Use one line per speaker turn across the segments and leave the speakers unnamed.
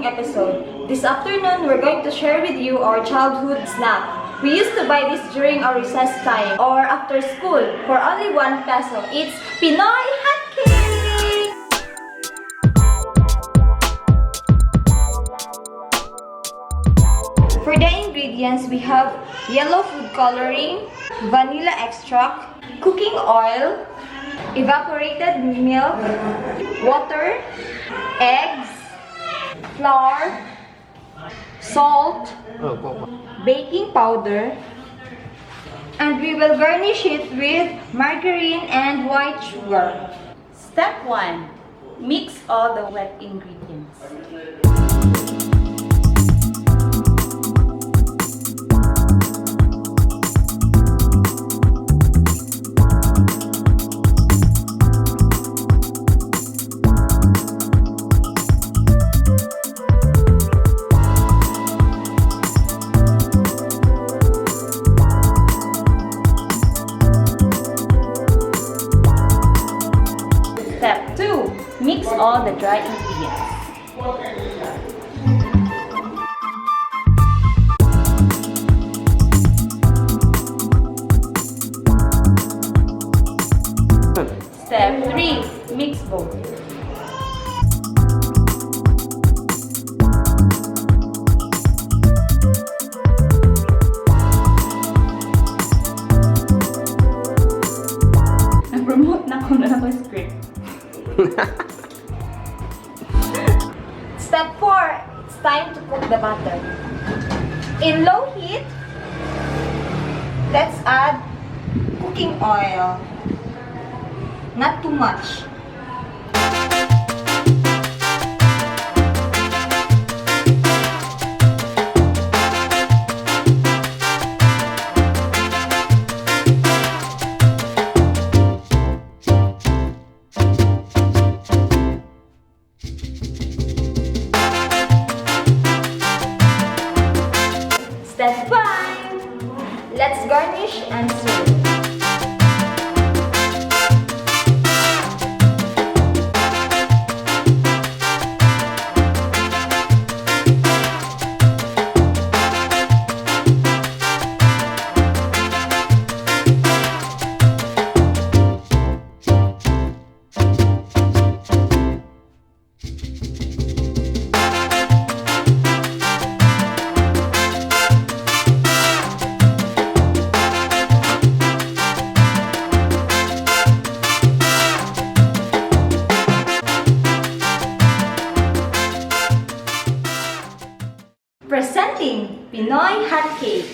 cooking episode. This afternoon, we're going to share with you our childhood snack. We used to buy this during our recess time or after school for only 1 peso. It's Pinoy Hotcake! For the ingredients, we have yellow food coloring, vanilla extract, cooking oil, evaporated milk, water, eggs, flour, salt, baking powder, and we will garnish it with margarine and white sugar.
Step 1. Mix all the wet ingredients. Step 2. Mix all the dry ingredients. Step 3. Mix both. Nag-promote na ako na ako script.
Step 4. It's time to cook the butter. In low heat, let's add cooking oil. Not too much. Step 5. Let's garnish and serve. Presenting Pinoy Hotcake.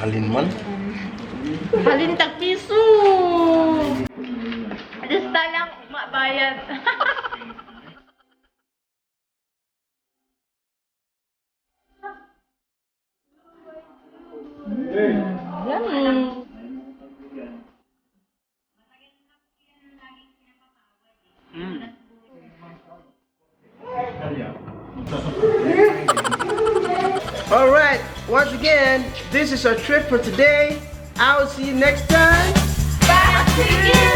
Halin man?
Halin tag piso! Adas talang mabayad. Yummy!
Alright, once again, this is our trip for today. I will see you next time.
Back to you!